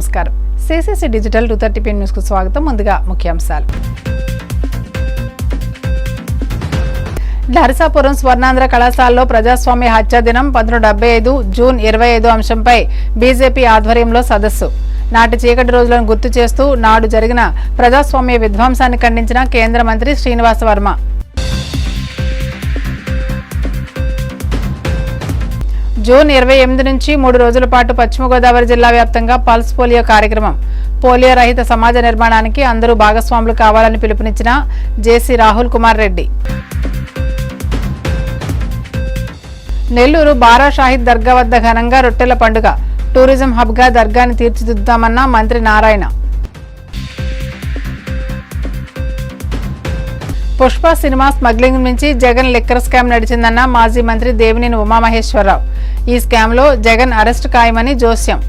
నమస్కారం. CCC digital 230 news కు స్వాగతం. ముందుగా ముఖ్యాంశాలు. నరసాపురం స్వర్ణాంధ్ర కళాశాలలో ప్రజాస్వామ్య హత్య దినం 1975 జూన్ 25 అంశంపై బీజేపీ ఆధ్వర్యంలో సదస్సు. నాటి చీకటి రోజులను గుర్తు చేస్తూ నాడు జరిగిన ప్రజాస్వామ్య విధ్వంసాన్ని ఖండించిన కేంద్ర మంత్రి శ్రీనివాస వర్మ. జూన్ 28 నుంచి 3 రోజుల పాటు పశ్చిమ గోదావరి జిల్లా వ్యాప్తంగా పల్స్ పోలియో కార్యక్రమం. పోలియో రహిత సమాజ నిర్మాణానికి అందరూ భాగస్వాములు కావాలని పిలుపునిచ్చిన జేసీ రాహుల్ కుమార్ రెడ్డి. నెల్లూరు బారా షాహిద్ దర్గా వద్ద ఘనంగా రొట్టెల పండుగ. టూరిజం హబ్గా దర్గాని తీర్చిదిద్దామన్న మంత్రి నారాయణ. పుష్ప సినిమా స్మగ్లింగ్ నుంచి జగన్ లిక్కర్ స్కామ్ నడిచిందన్న మాజీ మంత్రి దేవినేని ఉమామహేశ్వరరావు. ఈ స్కామ్లో జగన్ అరెస్టు ఖాయమని జోస్యం.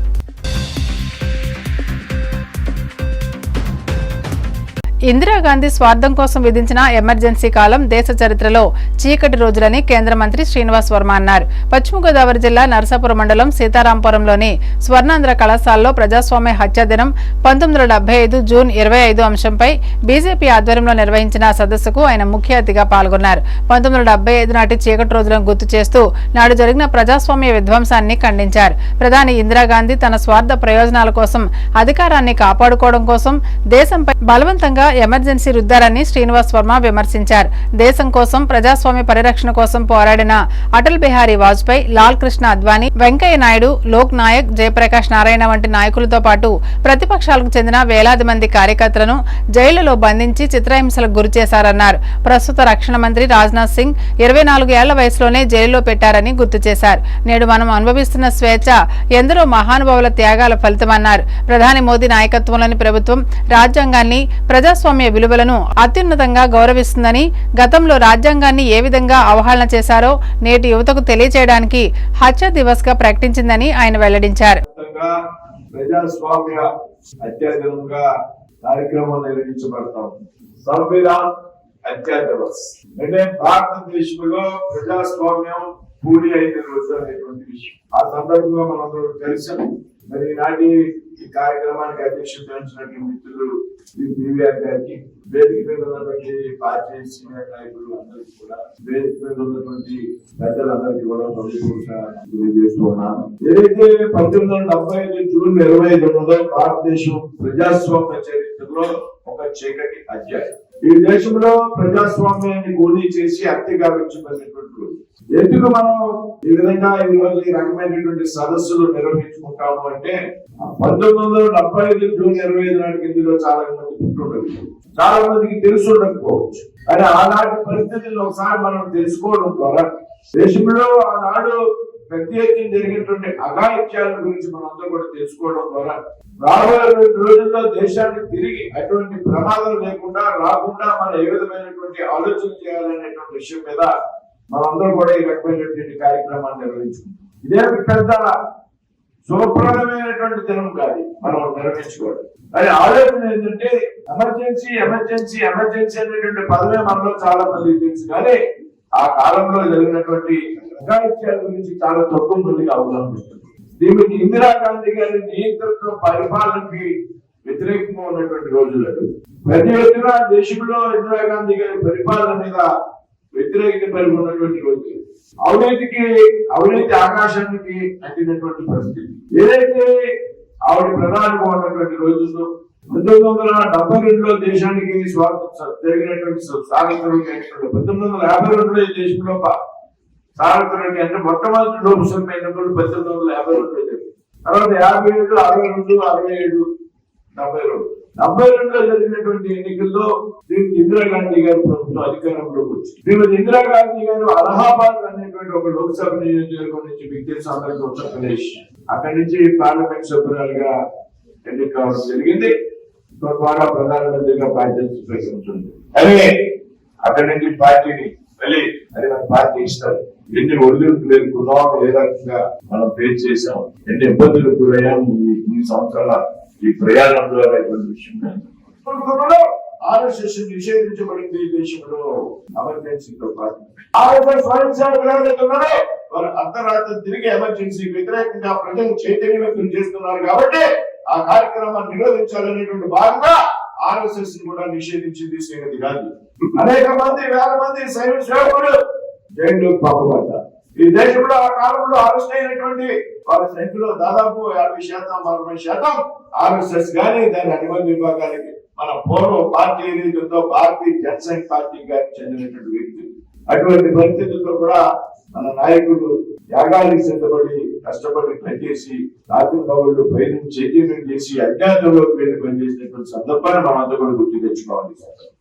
ఇందిరాగాంధీ స్వార్థం కోసం విధించిన ఎమర్జెన్సీ కాలం దేశ చరిత్రలో చీకటి రోజులని కేంద్ర మంత్రి శ్రీనివాస్ వర్మ అన్నారు. పశ్చిమ గోదావరి జిల్లా నరసాపురం మండలం సీతారాంపురంలోని స్వర్ణాంధ్ర కళాశాలలో ప్రజాస్వామ్య హత్య దినం 1975 జూన్ 25 అంశంపై బీజేపీ ఆధ్వర్యంలో నిర్వహించిన సదస్సుకు ఆయన ముఖ్య అతిథిగా పాల్గొన్నారు. 1975 నాటి చీకటి రోజులను గుర్తు చేస్తూ నాడు జరిగిన ప్రజాస్వామ్య విధ్వంసాన్ని ఖండించారు. ప్రధాని ఇందిరాగాంధీ తన స్వార్థ ప్రయోజనాల కోసం అధికారాన్ని కాపాడుకోవడం కోసం దేశంపై బలవంతంగా ఎమర్జెన్సీ రుద్దారని శ్రీనివాస్ వర్మ విమర్శించారు. దేశం కోసం ప్రజాస్వామ్య పరిరక్షణ కోసం పోరాడిన అటల్ బిహారీ వాజ్పేయి, లాల్ కృష్ణ అద్వానీ, వెంకయ్య నాయుడు, లోక్ నాయక్, జయప్రకాష్ నారాయణ వంటి నాయకులతో పాటు ప్రతిపక్షాలకు చెందిన వేలాది మంది కార్యకర్తలను జైళ్లలో బంధించి చిత్రహింసలకు గురి చేశారన్నారు. ప్రస్తుత రక్షణ మంత్రి రాజ్నాథ్ సింగ్ 24 ఏళ్ల వయసులోనే జైల్లో పెట్టారని గుర్తు చేశారు. నేడు మనం అనుభవిస్తున్న స్వేచ్ఛ ఎందరో మహానుభావుల త్యాగాల ఫలితమన్నారు. ప్రధాని మోదీ నాయకత్వంలోని ప్రభుత్వం రాజ్యాంగాన్ని, ప్రజాస్వామ్య విలువలను అత్యున్నతంగా గౌరవిస్తుందని, గతంలో రాజ్యాంగాన్ని ఏ విధంగా అవహేళన చేశారో నేటి యువతకు తెలియజేయడానికి హత్య దివస్ గా ప్రకటించిందని ఆయన వెల్లడించారు. ప్రజాస్వామ్య హత్య దినంగా కార్యక్రమం నిర్వహించబడతాం. సంవిధాన్ హత్య దివస్ అంటే భారతదేశంలో ప్రజాస్వామ్యం పూర్తి అయిన రోజు అనేటువంటి విషయం. ఆ సందర్భంగా మనందరూ తెలుసు. మరి ఈనాటి ఈ కార్యక్రమానికి అధ్యక్షత వహించినటువంటి మిత్రులు బీవీఆర్ గారికి, వేదిక మీద ఉన్నటువంటి పార్టీ సీనియర్ నాయకులు అందరికీ కూడా, వేదిక మీద ఉన్నటువంటి పెద్దలందరికీ కూడా తెలియజేస్తూ ఉన్నాను. ఏదైతే 1975 జూన్ 25 ఉన్నదో భారతదేశం ప్రజాస్వామ్య చరిత్రలో ఒక చీకటి అధ్యాయం. ఈ దేశంలో ప్రజాస్వామ్యాన్ని గోళీ చేసి హత్యగా విడిచిపెట్టినటువంటి ఎందుకు మనం ఈ విధంగా ఈ రోజు ఈ రకమైనటువంటి సదస్సులు నిర్వహించుకుంటాము అంటే 1975 జూన్ 25 నాటికి ఇందులో చాలా మంది పుట్టుండదు, చాలా మందికి తెలుసు ఉండకపోవచ్చు. కానీ ఆనాటి పరిస్థితులను ఒకసారి మనం తెలుసుకోవడం ద్వారా దేశంలో ఆనాడు పెద్ద ఎత్తున జరిగినటువంటి అఘాయిత్యాల గురించి మనందరూ కూడా తెలుసుకోవడం ద్వారా రాబోయే రోజుల్లో దేశాన్ని తిరిగి అటువంటి ప్రమాదం లేకుండా రాకుండా మనం ఏ విధమైనటువంటి ఆలోచన చేయాలనేటువంటి విషయం మీద మనందరూ కూడా ఈ రకమైనటువంటి కార్యక్రమాన్ని నిర్వహించుకుంటాం. ఇదే పెద్ద శుభప్రదమైనటువంటి దినం కాదు మనం నిర్వహించుకోవడం. కానీ ఆలోచన ఏంటంటే ఎమర్జెన్సీ ఎమర్జెన్సీ ఎమర్జెన్సీ అనేటువంటి పదమే మనలో చాలా మందికి తెలుసు. కానీ ఆ కాలంలో జరిగినటువంటి అఘాయిత్యాల గురించి చాలా తక్కువ మందికి అవగాహన ఉంటుంది. దీనికి ఇందిరాగాంధీ గారి నియంత్రణ పరిపాలనకి వ్యతిరేకంగా ఉన్నటువంటి రోజులు. ప్రతి ఎత్తున దేశంలో ఇందిరాగాంధీ గారి పరిపాలన మీద వ్యతిరేకత కలిగి ఉన్నటువంటి రోజులు. అవినీతి ఆకాశానికి అంటినటువంటి పరిస్థితి. ఏదైతే ఆవిడ ప్రధానిగా ఉన్నటువంటి రోజుల్లో 1972లో దేశానికి స్వాతంత్రం జరిగినటువంటి స్వాతంత్రం 1952లో ఈ దేశంలో స్వాతంత్రం అంటే మొట్టమొదటి లోక్సభ ఎన్నికలు 1952లో జరిగింది. తర్వాత 57, 62, 67, 72. 72లో జరిగినటువంటి ఎన్నికల్లో దీనికి ఇందిరాగాంధీ గారి ప్రభుత్వం అధికారంలోకి వచ్చింది. శ్రీమతి ఇందిరాగాంధీ గారు అలహాబాద్ అనేటువంటి ఒక లోక్సభ నియోజకవర్గం నుంచి మీకు తెలుసు అందరికీ ఉత్తరప్రదేశ్, అక్కడి నుంచి పార్లమెంట్ సభ్యురాలుగా ఎన్నిక కావడం జరిగింది. ద్వారా ప్రధానమంత్రిగా బాధ్యత స్వీకరించింది. అదే అక్కడి నుంచి పార్టీని వెళ్ళి అది మన పార్టీ ఇస్తారు. ఎన్ని ఒడిదుడుకులు ఎదుర్కొన్నాం, ఏ రకంగా మనం ఫేస్ చేసాం, ఎన్ని ఇబ్బందులు గురయ్యాం ఈ సంవత్సరాల ఈ ప్రయాణంలో అనేటువంటి విషయం ఆర్ఎస్ఎస్ నిషేధించబడింది ఈ దేశంలో ఎమర్జెన్సీతో పాటు. ఆర్ఎస్ఎస్ స్వయం సేవకులు ఎవరైతే ఉన్నారో వారు అర్ధరాత్రి తిరిగి ఎమర్జెన్సీ వ్యతిరేకంగా ప్రజలు చైతన్యవంతం చేస్తున్నారు కాబట్టి ఆ కార్యక్రమాన్ని నిరోధించాలనేటువంటి భాగంగా ఆర్ఎస్ఎస్ కూడా నిషేధించింది శ్రీమతి గాంధీ. అనేక మంది వేల మంది సైనిక సేవకులు జైలు పంపబడ్డారు. ఈ దేశంలో ఆ కాలంలో అరెస్ట్ అయినటువంటి వాళ్ళ సంఖ్యలో దాదాపు 50% ఆర్ఎస్ఎస్ గానీ దాని అనుబంధ విభాగాలకి మన పూర్వ పార్టీ ఏదైతుందో భారతీయ జనసంఘ్ పార్టీకి గానీ చెందినటువంటి వ్యక్తి. అటువంటి పరిస్థితుల్లో కూడా మన నాయకులు త్యాగానికి సిద్ధపడి కష్టపడి పనిచేసి రాత్రి పౌరులు పైన చైతన్యం చేసి అజ్ఞాతంలోకి వెళ్ళి పనిచేసినటువంటి సందర్భాన్ని మనంతా కూడా గుర్తు తెచ్చుకోవాలి.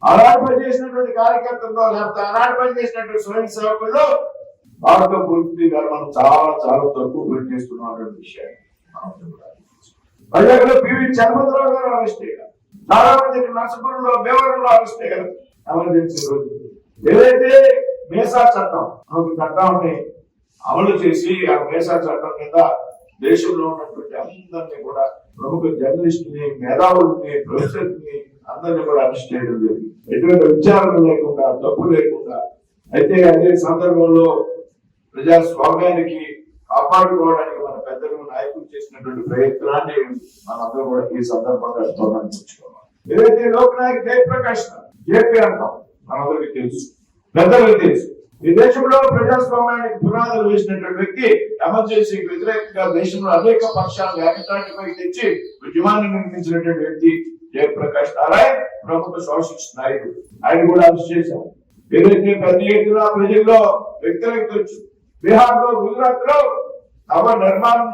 ఆనాడు పనిచేసినటువంటి కార్యకర్తల్లో లేకపోతే ఆనాడు పనిచేసినటువంటి స్వయం సేవకుల్లో భారత పూర్తి గారు మనం చాలా చాలా తక్కువ పనిచేస్తున్నటువంటి విషయాన్ని వైజాగ్లో పివి చలపతిరావు గారు అరెస్ట్ అయ్యారు. చాలా మంది నర్సపురంలో భీమవరంలో అరెస్ట్ అయ్యారు. ఎమర్జెన్సీ రోజు ఏదైతే మేసా చట్టం ఒక చట్టాన్ని అమలు చేసి ఆ మేసా చట్టం కింద దేశంలో ఉన్నటువంటి అందరినీ కూడా ప్రముఖ జర్నలిస్టుని మేధావుల్ని ప్రొఫెసర్ని అందరినీ కూడా అరెస్ట్ చేయడం జరిగింది. ఎటువంటి విచారణ లేకుండా తప్పు లేకుండా. అయితే అదే సందర్భంలో ప్రజాస్వామ్యానికి కాపాడుకోవడానికి మన పెద్దలు నాయకులు చేసినటువంటి ప్రయత్నాన్ని మనందరూ కూడా ఈ సందర్భంగా స్మరించుకోవాలి. ఏదైతే లోక్ నాయక్ జయప్రకాష్ జేపీ అంటాం మనందరికీ తెలుసు, పెద్దలకు తెలుసు. ఈ దేశంలో ప్రజాస్వామ్యానికి పునాదులు వేసినటువంటి వ్యక్తి, ఎమర్జెన్సీకి వ్యతిరేకంగా దేశంలో అనేక పక్షాలను ఏకతాటిపై తెచ్చి ఉద్యమాన్ని నిర్మించినటువంటి వ్యక్తి జయప్రకాష్ నారాయణ్, ప్రముఖ సోషలిస్ట్ నాయకుడు. ఆయన కూడా అరెస్ట్ చేశారు. ఏదైతే పెద్ద ఎత్తున ప్రజల్లో వ్యతిరేకత వచ్చింది. బీహార్ లో, గుజరాత్ లో నవ నిర్మాణం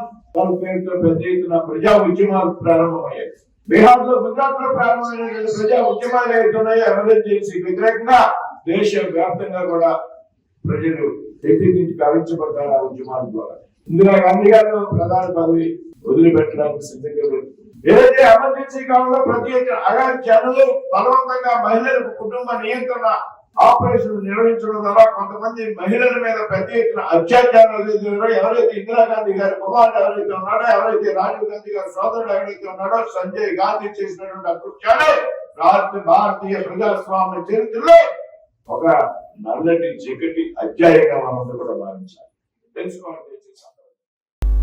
పేరుతో పెద్ద ఎత్తున ప్రజా ఉద్యమాలు ప్రారంభమయ్యాయి. బీహార్ లో, గుజరాత్ లో ప్రారంభమైనటువంటి ప్రజా ఉద్యమాలు ఏదైతున్నాయో ఎమర్జెన్సీకి వ్యతిరేకంగా దేశ వ్యాప్తంగా కూడా ప్రజలు శక్తి నుంచి కవించబడ్డారు ఆ ఉద్యమాల ద్వారా. ఇందిరా గాంధీ గారు ప్రధాని పదవి వదిలిపెట్టడానికి సిద్ధంగా లేదు. ఏదైతే ఎమర్జెన్సీ కాలంలో ప్రతి జనులు బలవంతంగా మహిళలకు కుటుంబ నియంత్రణ ఆపరేషన్ నిర్వహించడం ద్వారా కొంతమంది మహిళల మీద పెద్ద ఎత్తున అత్యాచారాలు ఎవరైతే ఇందిరాగాంధీ గారి కుమారుడు ఎవరైతే ఉన్నాడో, ఎవరైతే రాజీవ్ గాంధీ గారి సోదరుడు ఎవరైతే ఉన్నాడో, సంజయ్ గాంధీ చేసినటువంటి అకృత్యాలు భారతీయ ప్రజాస్వామ్య చరిత్రలో ఒక నల్లటి చీకటి అధ్యాయంగా మనం కూడా భావించాలి, తెలుసుకోవాలి.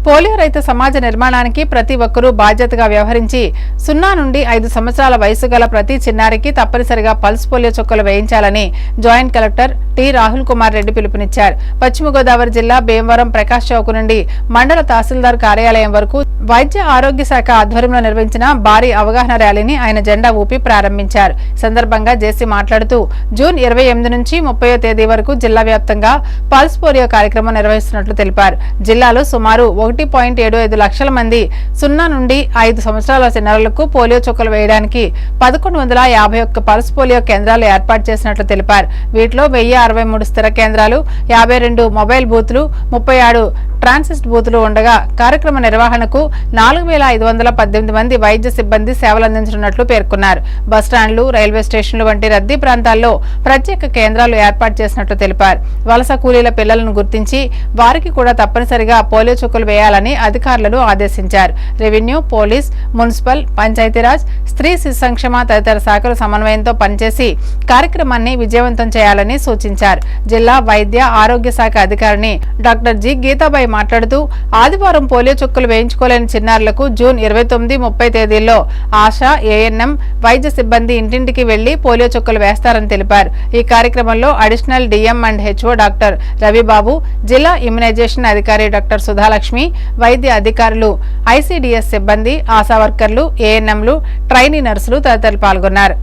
పోలియో రహిత సమాజ నిర్మాణానికి ప్రతి ఒక్కరూ బాధ్యతగా వ్యవహరించి 0 నుండి 5 సంవత్సరాల వయసు గల ప్రతి చిన్నారికి తప్పనిసరిగా పల్స్ పోలియో చుక్కలు వేయించాలని joint collector T Rahul Kumar Reddy పిలుపునిచ్చారు. పశ్చిమ గోదావరి జిల్లా భీమవరం ప్రకాష్ చౌక్ నుండి మండల తహసీల్దార్ కార్యాలయం వరకు వైద్య ఆరోగ్య శాఖ ఆధ్వర్యంలో నిర్వహించిన భారీ అవగాహన ర్యాలీని ఆయన జెండా ఊపి ప్రారంభించారు. సందర్భంగా జేసీ మాట్లాడుతూ జూన్ 28 నుంచి 30వ తేదీ వరకు జిల్లా వ్యాప్తంగా పల్స్ పోలియో కార్యక్రమం నిర్వహిస్తున్నట్లు తెలిపారు. జిల్లాలో సుమారు 1.75 లక్షల మంది 0 నుండి 5 సంవత్సరాల చిన్నారులకు పోలియో చుక్కలు వేయడానికి 1151 పల్స్ పోలియో కేంద్రాలు ఏర్పాటు చేసినట్లు తెలిపారు. వీటిలో 1063 స్థిర కేంద్రాలు, 52 మొబైల్ బూతులు, 36 ట్రాన్సిస్ట్ బూతులు ఉండగా కార్యక్రమ నిర్వహణకు 4518 మంది వైద్య సిబ్బంది సేవలందించనున్నట్లు పేర్కొన్నారు. బస్టాండ్లు, రైల్వే స్టేషన్లు వంటి రద్దీ ప్రాంతాల్లో ప్రత్యేక కేంద్రాలు ఏర్పాటు చేసినట్లు తెలిపారు. వలస కూలీల పిల్లలను గుర్తించి వారికి కూడా తప్పనిసరిగా పోలియో చుక్కలు వేయాలని అధికారులను ఆదేశించారు. రెవెన్యూ, పోలీస్, మున్సిపల్, పంచాయతీరాజ్, స్త్రీ శిశు సంక్షేమ తదితర శాఖల సమన్వయంతో పనిచేసి కార్యక్రమాన్ని విజయవంతం చేయాలని సూచించారు. జిల్లా వైద్య ఆరోగ్య శాఖ అధికారిని డాక్టర్ జి గీతాబాయి మాట్లాడుతూ ఆదివారం పోలియో చుక్కలు వేయించుకోలేని చిన్నారులకు జూన్ 29, 30 తేదీల్లో ఆశా, ఏఎన్ఎం వైద్య సిబ్బంది ఇంటింటికి వెళ్లి పోలియో చుక్కలు వేస్తారని తెలిపారు. ఈ కార్యక్రమంలో additional DM and HO doctor Ravibabu, జిల్లా ఇమ్యునైజేషన్ అధికారి డాక్టర్ సుధాలక్ష్మి, వైద్య అధికారులు, ఐసీడీఎస్ సిబ్బంది, ఆశా వర్కర్లు, ఏఎన్ఎంలు, ట్రైనీ నర్సులు తదితరులు పాల్గొన్నారు.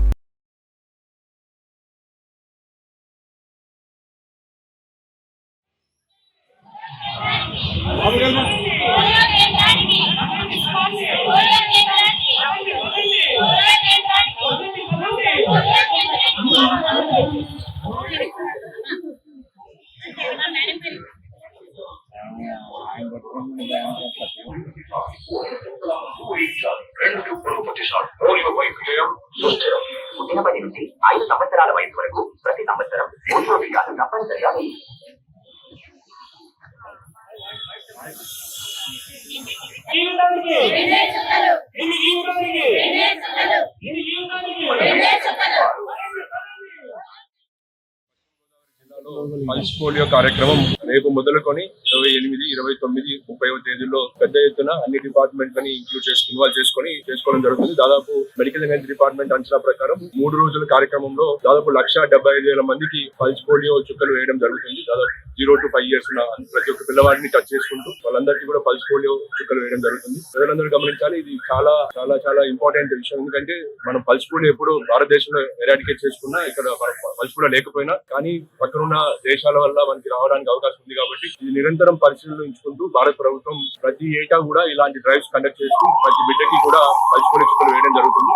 పుట్టిన 10 నుండి 5 సంవత్సరాల వయసు వరకు ప్రతి సంవత్సరం పోలియో టీకాలు తప్పనిసరిగా పల్స్ పోలియో కార్యక్రమం రేపు మొదలుకొని 28, 29, 30వ తేదీల్లో పెద్ద ఎత్తున అన్ని డిపార్ట్మెంట్లని ఇన్వాల్వ్ చేసుకోవడం జరుగుతుంది. దాదాపు మెడికల్ అండ్ హెల్త్ డిపార్ట్మెంట్ అంచనా ప్రకారం 3 రోజుల కార్యక్రమంలో దాదాపు 1,75,000 మందికి పల్స్ పోలియో చుక్కలు వేయడం జరుగుతుంది. దాదాపు 0 to 5 years ఉన్న ప్రతి ఒక్క పిల్లవాడిని టచ్ చేసుకుంటూ వాళ్ళందరికీ కూడా పల్స్ పోలియో చుక్కలు వేయడం జరుగుతుంది. ప్రజలందరూ గమనించాలి, ఇది చాలా చాలా చాలా ఇంపార్టెంట్ విషయం. ఎందుకంటే మనం పల్స్ పోలియో ఎప్పుడు భారతదేశంలో ఎరాడికేట్ చేసుకున్నా ఇక్కడ పల్స్ పోలియో లేకపోయినా కానీ పక్కనున్న దేశాల వల్ల మనకి రావడానికి అవకాశం ఉంది. కాబట్టి ఇది నిరంతరం పరిశీలించుకుంటూ భారత ప్రభుత్వం ప్రతి ఏటా కూడా ఇలాంటి డ్రైవ్స్ కండక్ట్ చేస్తూ ప్రతి బిడ్డకి కూడా పల్స్ పోలియో చుక్కలు వేయడం జరుగుతుంది.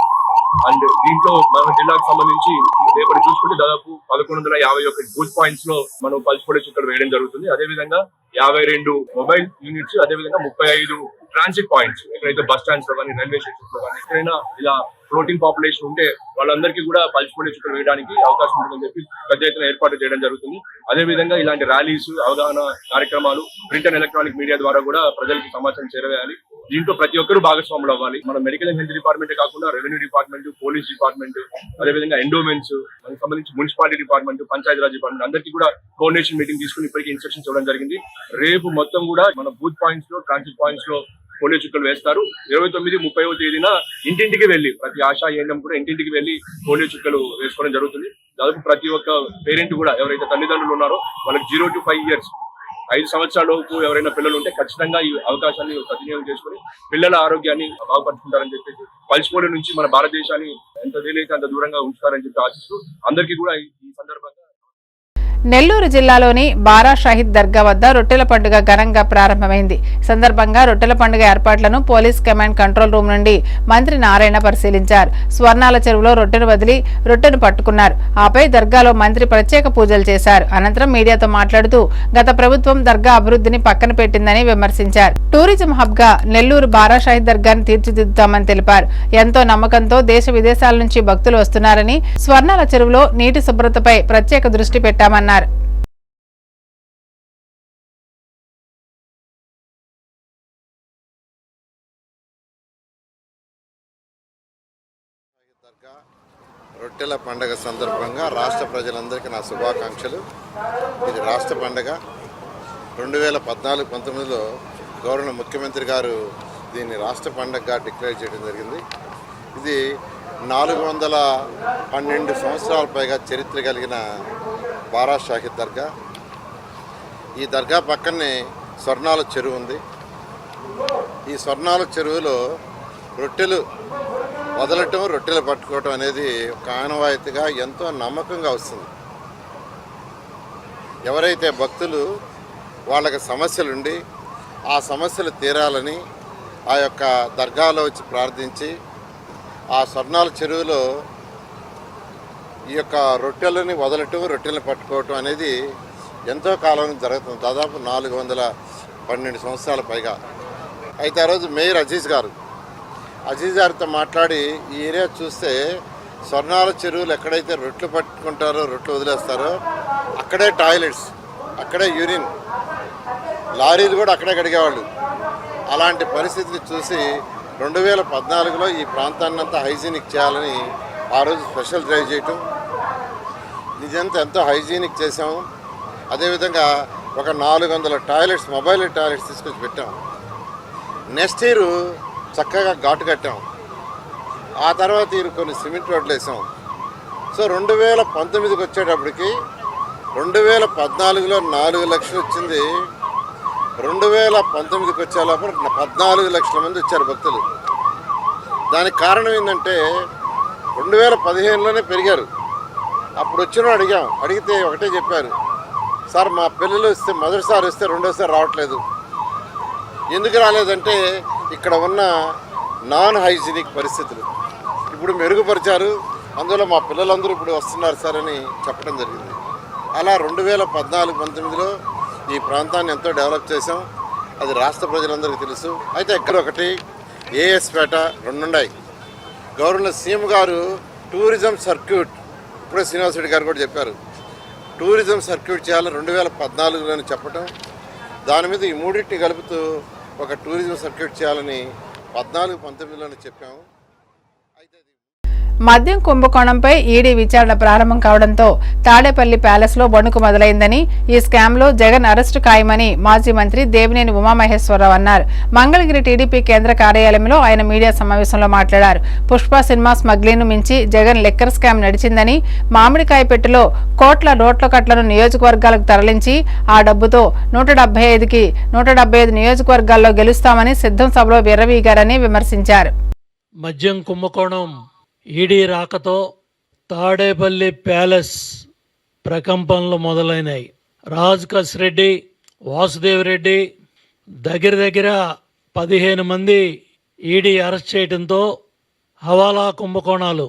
అండ్ దీంట్లో మన జిల్లాకు సంబంధించి రేపటి చూసుకుంటే దాదాపు 1151 బూత్ పాయింట్స్ లో మనం పల్స్ పోలియో చుక్కలు వేయడం జరుగుతుంది. అదేవిధంగా 52 మొబైల్ యూనిట్స్, అదేవిధంగా 35 ట్రాన్సిట్ పాయింట్స్, ఎక్కడైతే బస్ స్టాండ్స్ లో కానీ రైల్వే స్టేషన్స్ లో కానీ ఎక్కడైనా ఇలా ఫ్లోటింగ్ పాపులేషన్ ఉంటే వాళ్ళందరికీ కూడా పల్స్ పోలియో చుక్కలు వేయడానికి అవకాశం ఉంటుందని చెప్పి పెద్ద ఎత్తున ఏర్పాటు చేయడం జరుగుతుంది. అదేవిధంగా ఇలాంటి ర్యాలీస్, అవగాహన కార్యక్రమాలు ప్రింట్ అండ్ ఎలక్ట్రానిక్ మీడియా ద్వారా కూడా ప్రజలకు సమాచారం చేరవేయాలి. దీంట్లో ప్రతి ఒక్కరూ భాగస్వాములు అవ్వాలి. మన మెడికల్ అండ్ హెల్త్ డిపార్ట్మెంట్ కాకుండా రెవెన్యూ డిపార్ట్మెంట్, పోలీస్ డిపార్ట్మెంట్, అదేవిధంగా ఎండోమెంట్స్, మనకి సంబంధించి మున్సిపాలిటీ డిపార్ట్మెంట్, పంచాయతీరాజ్ డిపార్ట్మెంట్ అందరికీ కూడా కోఆర్డినేషన్ మీటింగ్ తీసుకుని ఇప్పటికీ ఇన్స్ట్రక్షన్స్ ఇవ్వడం జరిగింది. రేపు మొత్తం కూడా మన బూత్ పాయింట్స్ లో, ట్రాన్సిట్ పాయింట్స్ లో పోలియో చుక్కలు వేస్తారు. 29, 30వ తేదీన ఇంటింటికి వెళ్లి ప్రతి ఆశా ఏఎన్ఎం కూడా ఇంటింటికి వెళ్లి పోలియో చుక్కలు వేసుకోవడం జరుగుతుంది. దాదాపు ప్రతి ఒక్క పేరెంట్ కూడా ఎవరైతే తల్లిదండ్రులు ఉన్నారో వాళ్ళకి 0 to 5 years 5 సంవత్సరాలకు ఎవరైనా పిల్లలు ఉంటే ఖచ్చితంగా ఈ అవకాశాన్ని సద్వినియోగం చేసుకుని పిల్లల ఆరోగ్యాన్ని బాగుపరుచుకుంటారని చెప్పేసి పల్స్ పోలియో నుంచి మన భారతదేశాన్ని ఎంత వీలైతే అంత దూరంగా ఉంచుతారని చెప్పి ఆశిస్తూ అందరికీ కూడా ఈ సందర్భంగా నెల్లూరు జిల్లాలోని బారా షాహిద్ దర్గా వద్ద రొట్టెల పండుగ ఘనంగా ప్రారంభమైంది. సందర్భంగా రొట్టెల పండుగ ఏర్పాట్లను పోలీస్ కమాండ్ కంట్రోల్ రూమ్ నుండి మంత్రి నారాయణ పరిశీలించారు. స్వర్ణాల చెరువులో రొట్టెను వదిలి రొట్టెను పట్టుకున్నారు. ఆపై దర్గాలో మంత్రి ప్రత్యేక పూజలు చేశారు. అనంతరం మీడియాతో మాట్లాడుతూ గత ప్రభుత్వం దర్గా అభివృద్ధిని పక్కన పెట్టిందని విమర్శించారు. టూరిజం హబ్ గా నెల్లూరు బారా షాహిద్ దర్గాను తీర్చిదిద్దుతామని తెలిపారు. ఎంతో నమ్మకంతో దేశ విదేశాల నుంచి భక్తులు వస్తున్నారని, స్వర్ణాల చెరువులో నీటి శుభ్రతపై ప్రత్యేక దృష్టి పెట్టామన్నారు. రొట్టెల పండుగ సందర్భంగా రాష్ట్ర ప్రజలందరికీ నా శుభాకాంక్షలు. ఇది రాష్ట్ర పండుగ. 2014-19లో గవర్నర్ ముఖ్యమంత్రి గారు దీన్ని రాష్ట్ర పండుగగా డిక్లేర్ చేయడం జరిగింది. ఇది 412 సంవత్సరాల పైగా చరిత్ర కలిగిన బారా షాహిద్ దర్గా. ఈ దర్గా పక్కనే స్వర్ణాల చెరువు ఉంది. ఈ స్వర్ణాల చెరువులో రొట్టెలు వదలటం, రొట్టెలు పట్టుకోవటం అనేది ఒక ఆనవాయితీగా ఎంతో నమ్మకంగా వస్తుంది. ఎవరైతే భక్తులు వాళ్ళకి సమస్యలుండి ఆ సమస్యలు తీరాలని ఆ యొక్క దర్గాలో వచ్చి ప్రార్థించి ఆ స్వర్ణాల చెరువులో ఈ యొక్క రొట్టెలని వదలటం, రొట్టెలను పట్టుకోవటం అనేది ఎంతో కాలం జరుగుతుంది. దాదాపు 412 సంవత్సరాల పైగా. అయితే ఆ రోజు మేయర్ అజీజ్ గారితో మాట్లాడి ఈ ఏరియా చూస్తే స్వర్ణాల చెరువులు ఎక్కడైతే రొట్టెలు పట్టుకుంటారో, రొట్టెలు వదిలేస్తారో అక్కడే టాయిలెట్స్, అక్కడే యూరిన్, లారీలు కూడా అక్కడే కడిగేవాళ్ళు. అలాంటి పరిస్థితిని చూసి 2014లో ఈ ప్రాంతాన్ని అంతా హైజీనిక్ చేయాలని ఆ రోజు స్పెషల్ డ్రైవ్ చేయటం, ఇదంతా ఎంతో హైజీనిక్ చేసాము. అదేవిధంగా ఒక 400 టాయిలెట్స్, మొబైల్ టాయిలెట్స్ తీసుకొచ్చి పెట్టాం. నెక్స్ట్ ఇయర్ చక్కగా ఘాటు కట్టాం. ఆ తర్వాత ఇయర్ కొన్ని సిమెంట్ రోడ్లు వేసాం. సో 2019కి వచ్చేటప్పటికి 2014లో 4 లక్షలు వచ్చింది. 2019కి వచ్చే లోపల 14 లక్షల మంది వచ్చారు భక్తులు. దానికి కారణం ఏంటంటే 2015లోనే పెరిగారు. అప్పుడు వచ్చిన అడిగితే ఒకటే చెప్పారు, సార్ మా పిల్లలు వస్తే మొదటిసారి వస్తే రెండోసారి రావట్లేదు. ఎందుకు రాలేదంటే ఇక్కడ ఉన్న నాన్ హైజీనిక్ పరిస్థితులు ఇప్పుడు మెరుగుపరిచారు, అందులో మా పిల్లలందరూ ఇప్పుడు వస్తున్నారు సార్ అని చెప్పడం జరిగింది. అలా 2014-19లో ఈ ప్రాంతాన్ని ఎంతో డెవలప్ చేసాం. అది రాష్ట్ర ప్రజలందరికీ తెలుసు. అయితే ఎక్కడ ఒకటి ఏఎస్ పేట 2 ఉన్నాయి. గవర్నర్ సీఎం గారు టూరిజం సర్క్యూట్, ఇప్పుడే శ్రీనివాస్ రెడ్డి గారు కూడా చెప్పారు, టూరిజం సర్క్యూట్ చేయాలని 2014లోనే చెప్పటం, దాని మీద ఈ మూడింటిని కలుపుతూ ఒక టూరిజం సర్క్యూట్ చేయాలని 14-19లోనే చెప్పాము. మద్యం కుంభకోణంపై ఈడీ విచారణ ప్రారంభం కావడంతో తాడేపల్లి ప్యాలెస్ లో వణుకు మొదలైందని, ఈ స్కామ్ లో జగన్ అరెస్టు ఖాయమని మాజీ మంత్రి దేవినేని ఉమామహేశ్వరరావు అన్నారు. మంగళగిరి టీడీపీ కేంద్ర కార్యాలయంలో ఆయన మీడియా సమావేశంలో మాట్లాడారు. పుష్ప సినిమా స్మగ్లింగ్ నుంచి జగన్ లిక్కర్ స్కామ్ నడిచిందని, మామిడికాయ పెట్టెలో కోట్ల నోట్ల కట్లను నియోజకవర్గాలకు తరలించి ఆ డబ్బుతో 175 నియోజకవర్గాల్లో గెలుస్తామని సిద్ధం సభలో విర్రవీగారని విమర్శించారు. మద్యం కుంభకోణం ఈడీ రాకతో తాడేపల్లి ప్యాలెస్ ప్రకంపనలు మొదలైనాయి. రాజ్ రెడ్డి, వాసుదేవ్ రెడ్డి దగ్గర 15 మంది ఈడీ అరెస్ట్ చేయడంతో హవాలా కుంభకోణాలు,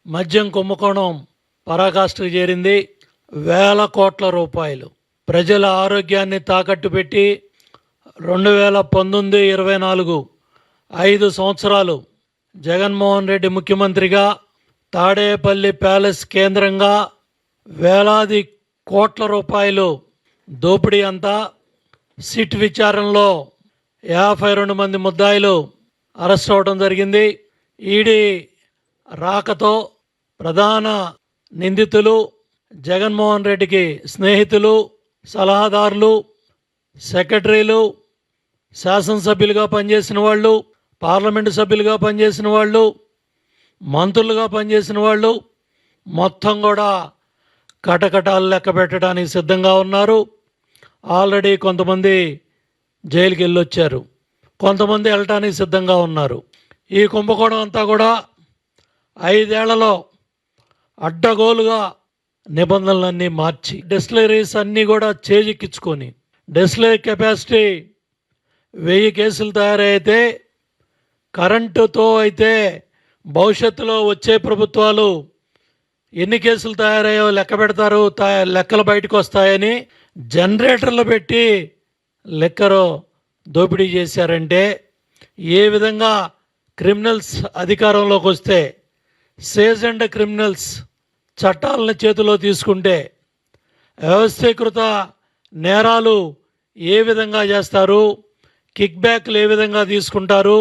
మద్యం కుంభకోణం పరాకాష్ఠకు చేరింది. వేల కోట్ల రూపాయలు ప్రజల ఆరోగ్యాన్ని తాకట్టు పెట్టి 2019-24 5 సంవత్సరాలు జగన్మోహన్ రెడ్డి ముఖ్యమంత్రిగా తాడేపల్లి ప్యాలెస్ కేంద్రంగా వేలాది కోట్ల రూపాయలు దోపిడీ అంతా. సిట్ విచారణలో 52 మంది ముద్దాయిలు అరెస్ట్ అవడం జరిగింది. ఈడీ రాకతో ప్రధాన నిందితులు జగన్మోహన్ రెడ్డికి స్నేహితులు, సలహాదారులు, సెక్రటరీలు, శాసనసభ్యులుగా పనిచేసిన వాళ్ళు, పార్లమెంటు సభ్యులుగా పనిచేసిన వాళ్ళు, మంత్రులుగా పనిచేసిన వాళ్ళు మొత్తం కూడా కటకటాలు లెక్క పెట్టడానికి సిద్ధంగా ఉన్నారు. ఆల్రెడీ కొంతమంది జైలుకి వెళ్ళొచ్చారు, కొంతమంది వెళ్ళటానికి సిద్ధంగా ఉన్నారు. ఈ కుంభకోణం అంతా కూడా 5 ఏళ్లలో అడ్డగోలుగా నిబంధనలన్నీ మార్చి డిస్టిలరీస్ అన్నీ కూడా చేజిక్కించుకొని, డిస్టిలరీ కెపాసిటీ 1000 కేసులు తయారైతే, కరెంటుతో అయితే భవిష్యత్తులో వచ్చే ప్రభుత్వాలు ఎన్ని కేసులు తయారయ్యో లెక్క పెడతారు, లెక్కలు బయటకు వస్తాయని జనరేటర్లు పెట్టి లెక్కరు దోపిడీ చేశారంటే, ఏ విధంగా క్రిమినల్స్ అధికారంలోకి వస్తే, సేజెండ్ క్రిమినల్స్ చట్టాలను చేతిలో తీసుకుంటే, వ్యవస్థీకృత నేరాలు ఏ విధంగా చేస్తారు, కిక్ బ్యాక్లు ఏ విధంగా తీసుకుంటారు,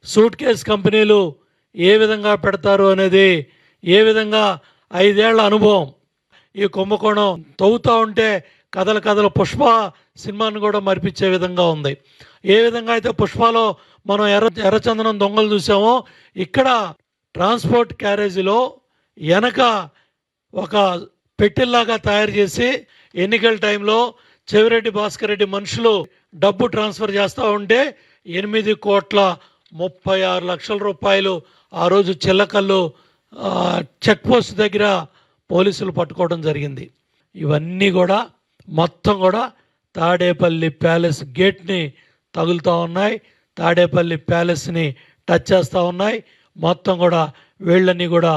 సూట్ కేస్ కంపెనీలు ఏ విధంగా పెడతారు అనేది ఏ విధంగా 5 ఏళ్ల అనుభవం. ఈ కుంభకోణం తవ్వుతూ ఉంటే కథలు పుష్ప సినిమాను కూడా మరిపించే విధంగా ఉంది. ఏ విధంగా అయితే పుష్పలో మనం ఎర్రచందనం దొంగలు చూసామో, ఇక్కడ ట్రాన్స్పోర్ట్ క్యారేజీలో వెనక ఒక పెట్టెల్లాగా తయారు చేసి ఎన్నికల టైంలో చెవిరెడ్డి భాస్కర్ రెడ్డి మనుషులు డబ్బు ట్రాన్స్ఫర్ చేస్తూ ఉంటే 8,36,00,000 రూపాయలు ఆ రోజు చిల్లకల్లు చెక్ పోస్ట్ దగ్గర పోలీసులు పట్టుకోవడం జరిగింది. ఇవన్నీ కూడా మొత్తం కూడా తాడేపల్లి ప్యాలెస్ గేట్ని తగులుతూ ఉన్నాయి, తాడేపల్లి ప్యాలెస్ని టచ్ చేస్తూ ఉన్నాయి. మొత్తం కూడా వీళ్ళని కూడా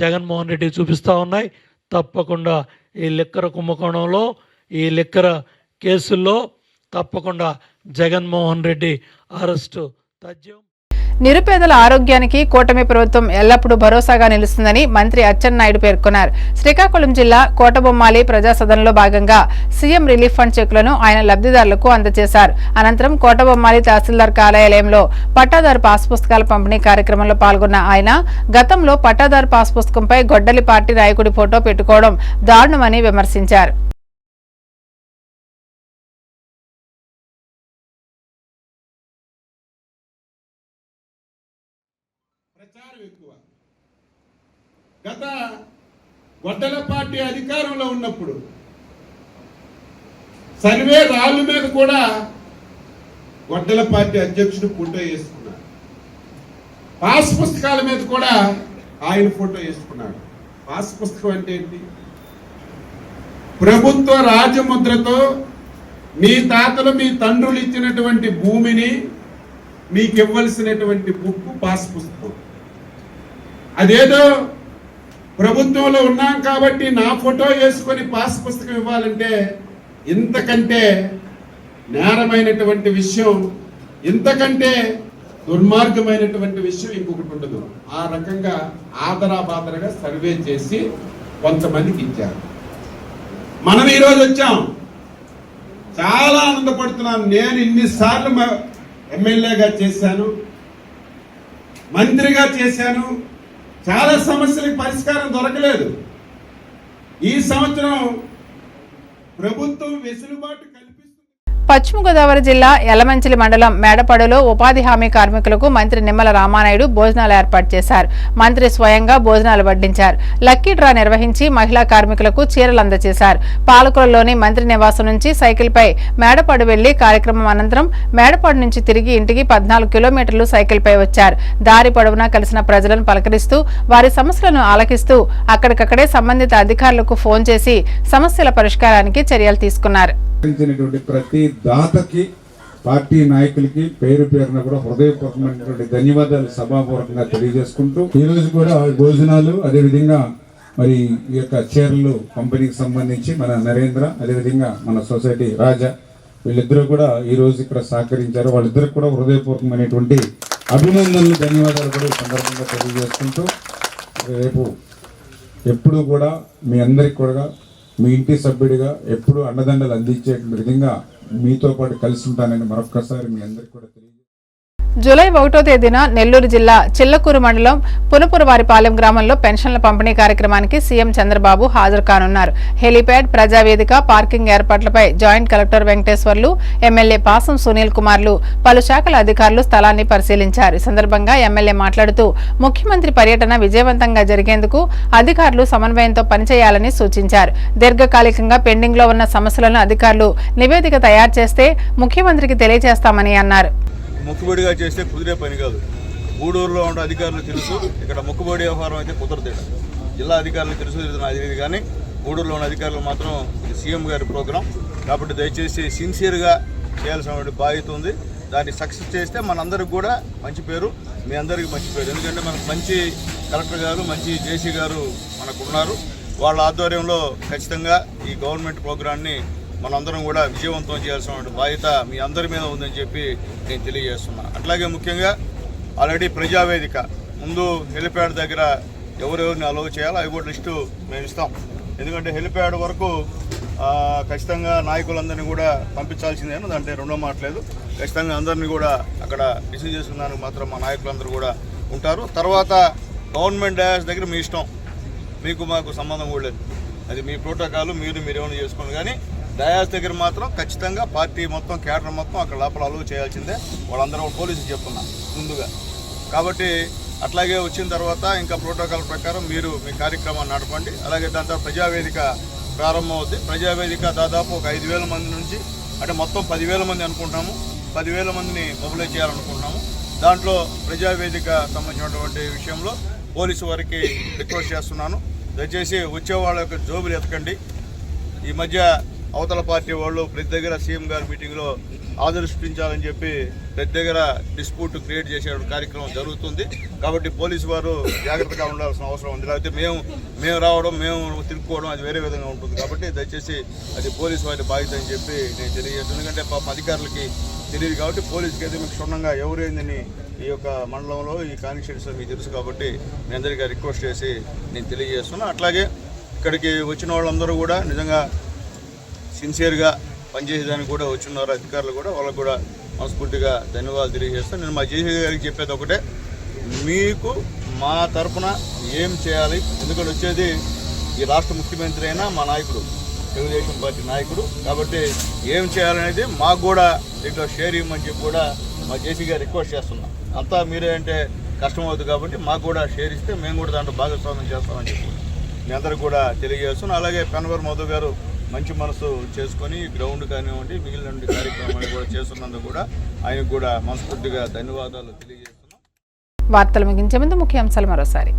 జగన్మోహన్ రెడ్డి చూపిస్తూ ఉన్నాయి. తప్పకుండా ఈ లిక్కర్ కుంభకోణంలో, ఈ లిక్కర్ కేసుల్లో తప్పకుండా జగన్మోహన్ రెడ్డి అరెస్టు తథ్యం. నిరుపేదల ఆరోగ్యానికి కూటమి ప్రభుత్వం ఎల్లప్పుడూ భరోసాగా నిలుస్తుందని మంత్రి అచ్చెన్నాయుడు పేర్కొన్నారు. శ్రీకాకుళం జిల్లా కోటబొమ్మాలి ప్రజాసదనంలో భాగంగా సీఎం రిలీఫ్ ఫండ్ చెక్కులను ఆయన లబ్ధిదారులకు అందజేశారు. అనంతరం కోటబొమ్మాలి తహసీల్దార్ కార్యాలయంలో పట్టాదారు పాస్ పుస్తకాల పంపిణీ కార్యక్రమంలో పాల్గొన్న ఆయన గతంలో పట్టాదారు పాస్ పుస్తకంపై గొడ్డలి పార్టీ నాయకుడి ఫోటో పెట్టుకోవడం దారుణమని విమర్శించారు. ప్రచారం ఎక్కువ. గత గొడ్డల పార్టీ అధికారంలో ఉన్నప్పుడు సర్వే రాళ్ళ మీద కూడా గొడ్డల పార్టీ అధ్యక్షుడు ఫోటో వేసుకున్నాడు, పాస్ పుస్తకాల మీద కూడా ఆయన ఫోటో వేసుకున్నాడు. పాస్ పుస్తకం అంటే ఏంటి? ప్రభుత్వ రాజముద్రతో మీ తాతలు మీ తండ్రులు ఇచ్చినటువంటి భూమిని మీకు ఇవ్వాల్సినటువంటి బుక్ పాస్ పుస్తకం. అదేదో ప్రభుత్వంలో ఉన్నాం కాబట్టి నా ఫోటో వేసుకొని పాస్ పుస్తకం ఇవ్వాలంటే ఇంతకంటే నేరమైనటువంటి విషయం, ఇంతకంటే దుర్మార్గమైనటువంటి విషయం ఇంకొకటి ఉండదు. ఆ రకంగా ఆదరాబాదరగా సర్వే చేసి కొంతమందికి ఇచ్చారు. మనం ఈరోజు వచ్చాం, చాలా ఆనందపడుతున్నాను. నేను ఇన్నిసార్లు ఎమ్మెల్యేగా చేశాను, మంత్రిగా చేశాను, చాలా సమస్యలకు పరిష్కారం దొరకలేదు. ఈ సంవత్సరం ప్రభుత్వం వెసులుబాటు కల్పిస్తుంది. పశ్చిమ గోదావరి జిల్లా యలమంచిలి మండలం మేడపడులో ఉపాధి హామీ కార్మికులకు మంత్రి నిమ్మల రామానాయుడు భోజనాలు ఏర్పాటు చేశారు. మంత్రి స్వయంగా భోజనాలు వడ్డించారు. లక్కీ డ్రా నిర్వహించి మహిళా కార్మికులకు చీరలు అందజేశారు. పాలకులలోని మంత్రి నివాసం నుంచి సైకిల్పై మేడపాడు వెళ్లి కార్యక్రమం అనంతరం మేడపాడు నుంచి తిరిగి ఇంటికి 14 కిలోమీటర్లు సైకిల్పై వచ్చారు. దారి పొడవునా కలిసిన ప్రజలను పలకరిస్తూ వారి సమస్యలను ఆలకిస్తూ అక్కడికక్కడే సంబంధిత అధికారులకు ఫోన్ చేసి సమస్యల పరిష్కారానికి చర్యలు తీసుకున్నారు. ప్రతి దాతకి పార్టీ నాయకులకి పేరు పేరున కూడా హృదయపూర్వకమైనటువంటి ధన్యవాదాలు సభాపూర్వకంగా తెలియజేసుకుంటూ ఈ రోజు కూడా భోజనాలు అదేవిధంగా మరి ఈ యొక్క చీరలు పంపిణీకి సంబంధించి మన నరేంద్ర అదేవిధంగా మన సొసైటీ రాజా వీళ్ళిద్దరూ కూడా ఈ రోజు ఇక్కడ సహకరించారు. వాళ్ళిద్దరికి కూడా హృదయపూర్వకమైనటువంటి అభినందనలు ధన్యవాదాలు కూడా ఈ సందర్భంగా తెలియజేసుకుంటూ రేపు ఎప్పుడు కూడా మీ అందరికి కూడా మీ ఇంటి సభ్యుడిగా ఎప్పుడు అండదండలు అందించే విధంగా మీతో పాటు కలిసి ఉంటానని మరొక్కసారి మీ అందరికి కూడా తెలియజేస్తాను. జూలై 1వ తేదీన నెల్లూరు జిల్లా చిల్లకూరు మండలం పునపురవారిపాలెం గ్రామంలో పెన్షన్ల పంపిణీ కార్యక్రమానికి సీఎం చంద్రబాబు హాజరు కానున్నారు. హెలీప్యాడ్, ప్రజావేదిక, పార్కింగ్ ఏర్పాట్లపై joint collector Venkateswarlu, MLA Pasam Sunil కుమార్లు, పలు శాఖల అధికారులు స్థలాన్ని పరిశీలించారు. ఈ సందర్భంగా ఎమ్మెల్యే మాట్లాడుతూ ముఖ్యమంత్రి పర్యటన విజయవంతంగా జరిగేందుకు అధికారులు సమన్వయంతో పనిచేయాలని సూచించారు. దీర్ఘకాలికంగా పెండింగ్ లో ఉన్న సమస్యలను అధికారులు నివేదిక తయారు చేస్తే ముఖ్యమంత్రికి తెలియజేస్తామని అన్నారు. మొక్కుబడిగా చేస్తే కుదిరే పని కాదు. గూడూరులో ఉన్న అధికారులు తెలుసు, ఇక్కడ మొక్కుబడి వ్యవహారం అయితే కుదరదు. జిల్లా అధికారులు తెలుసు తెలియదు, కానీ గూడూరులో ఉన్న అధికారులు మాత్రం ఇది సీఎం గారి ప్రోగ్రాం కాబట్టి దయచేసి సిన్సియర్గా చేయాల్సిన బాధ్యత ఉంది. దాన్ని సక్సెస్ చేస్తే మనందరికి కూడా మంచి పేరు, మీ అందరికీ మంచి పేరు. ఎందుకంటే మనకు మంచి కలెక్టర్ గారు, మంచి జేసీ గారు మనకు ఉన్నారు. వాళ్ళ ఆధ్వర్యంలో ఖచ్చితంగా ఈ గవర్నమెంట్ ప్రోగ్రాన్ని మనందరం కూడా విజయవంతం చేయాల్సిన బాధ్యత మీ అందరి మీద ఉందని చెప్పి నేను తెలియజేస్తున్నాను. అట్లాగే ముఖ్యంగా ఆల్రెడీ ప్రజావేదిక ముందు హెలిప్యాడ్ దగ్గర ఎవరెవరిని అలౌ చేయాలో అవి కూడా లిస్టు మేము ఇస్తాం. ఎందుకంటే హెలిప్యాడ్ వరకు ఖచ్చితంగా నాయకులందరినీ కూడా పంపించాల్సిందే, దాంట్లో రెండో మాట్లేదు. ఖచ్చితంగా అందరినీ కూడా అక్కడ రిసీవ్ చేసుకున్నానికి మాత్రం మా నాయకులందరూ కూడా ఉంటారు. తర్వాత గవర్నమెంట్ డయాస్ దగ్గర మీ ఇష్టం, మీకు మాకు సంబంధం కూడా లేదు. అది మీ ప్రోటోకాల్, మీరేమైనా చేసుకోండి. కానీ డయాస్ దగ్గర మాత్రం ఖచ్చితంగా పార్టీ మొత్తం క్యాడర్ మొత్తం అక్కడ లోపల అలౌ చేయాల్సిందే. వాళ్ళందరూ పోలీసులు చెప్తున్నారు ముందుగా. కాబట్టి అట్లాగే వచ్చిన తర్వాత ఇంకా ప్రోటోకాల్ ప్రకారం మీరు మీ కార్యక్రమాన్ని నడపండి. అలాగే దాని తర్వాత ప్రజావేదిక ప్రారంభం అవుతుంది. ప్రజావేదిక దాదాపు ఒక 5,000 మంది నుంచి, అంటే మొత్తం 10,000 మంది అనుకుంటున్నాము, 10,000 మందిని మొబిలైజ్ చేయాలనుకుంటున్నాము. దాంట్లో ప్రజావేదిక సంబంధించినటువంటి విషయంలో పోలీసు వారికి రిక్వెస్ట్ చేస్తున్నాను, దయచేసి వచ్చే వాళ్ళ యొక్క జోబులు ఎతకండి. ఈ మధ్య అవతల పార్టీ వాళ్ళు ప్రతి దగ్గర సీఎం గారి మీటింగ్లో ఆదర్శించాలని చెప్పి ప్రతి దగ్గర డిస్ప్యూట్ క్రియేట్ చేసే కార్యక్రమం జరుగుతుంది. కాబట్టి పోలీసు వారు జాగ్రత్తగా ఉండాల్సిన అవసరం ఉంది. లేకపోతే మేము రావడం, మేము తిరుక్కోవడం అది వేరే విధంగా ఉంటుంది. కాబట్టి దయచేసి అది పోలీసు వారి బాధ్యత అని చెప్పి నేను తెలియజేస్తాను. ఎందుకంటే పాపం అధికారులకి తెలియదు కాబట్టి పోలీసుకి అయితే మీకు క్షుణ్ణంగా ఎవరైందని ఈ యొక్క మండలంలో ఈ కాన్స్టిట్యూన్సీలో మీకు తెలుసు కాబట్టి మీ అందరికీ రిక్వెస్ట్ చేసి నేను తెలియజేస్తున్నాను. అట్లాగే ఇక్కడికి వచ్చిన వాళ్ళందరూ కూడా నిజంగా సిన్సియర్గా పనిచేసేదానికి కూడా వచ్చిన్నారు అధికారులు కూడా, వాళ్ళకు కూడా మనస్ఫూర్తిగా ధన్యవాదాలు తెలియజేస్తాను. నేను మా జేసీ గారికి చెప్పేది ఒకటే, మీకు మా తరఫున ఏం చేయాలి, ఎందుకంటే వచ్చేది ఈ రాష్ట్ర ముఖ్యమంత్రి అయినా మా నాయకుడు, తెలుగుదేశం పార్టీ నాయకుడు. కాబట్టి ఏం చేయాలనేది మాకు కూడా దీంట్లో షేర్ ఇవ్వమని చెప్పి కూడా మా జేసీ గారు రిక్వెస్ట్ చేస్తున్నాం. అంతా మీరే అంటే కష్టం అవుతుంది కాబట్టి మాకు కూడా షేర్ ఇస్తే మేము కూడా దాంట్లో భాగస్వామ్యం చేస్తామని చెప్పి మీ అందరికి కూడా తెలియజేస్తున్నాం. అలాగే పెనవర్ మధు గారు మంచి మనసు చేసుకొని గ్రౌండ్ కానివ్వండి మిగిలిన కార్యక్రమాలు కూడా చేస్తున్నందుకు కూడా ఆయనకు కూడా మనస్ఫూర్తిగా ధన్యవాదాలు తెలియజేస్తున్నాం. వార్తలు ముగించే ముందు ముఖ్యాంశాలు మరోసారి.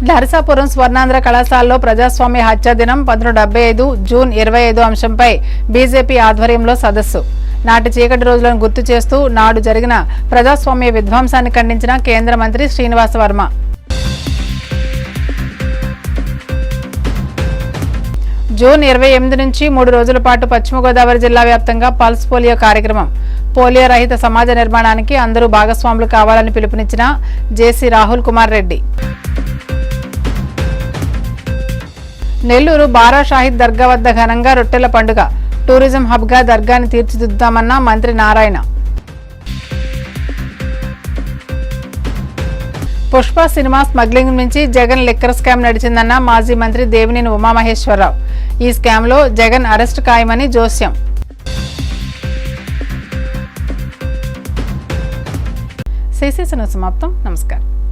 నరసాపురం స్వర్ణాంధ్ర కళాశాలలో ప్రజాస్వామ్య హత్య దినం 1975 జూన్ 25 అంశంపై బీజేపీ ఆధ్వర్యంలో సదస్సు. నాటి చీకటి రోజులను గుర్తు చేస్తూ నాడు జరిగిన ప్రజాస్వామ్య విధ్వంసాన్ని ఖండించిన కేంద్ర మంత్రి శ్రీనివాస వర్మ. జూన్ 28 నుంచి 3 రోజుల పాటు పశ్చిమ గోదావరి జిల్లా వ్యాప్తంగా పల్స్ పోలియో కార్యక్రమం. పోలియో రహిత సమాజ నిర్మాణానికి అందరూ భాగస్వాములు కావాలని పిలుపునిచ్చిన జేసీ రాహుల్ కుమార్ రెడ్డి. నెల్లూరు బారా షాహిద్ దర్గా వద్ద ఘనంగా రొట్టెల పండుగ. టూరిజం హబ్గా దర్గాని తీర్చిదిద్దామన్న మంత్రి నారాయణ. పుష్ప సినిమా స్మగ్లింగ్ నుంచి జగన్ లిక్కర్ స్కామ్ నడిచిందన్న మాజీ మంత్రి దేవినేని ఉమామహేశ్వరరావు. ఈ స్కామ్ లో జగన్ అరెస్ట్ ఖాయమని జోస్యం. సమాప్తం. నమస్కారం.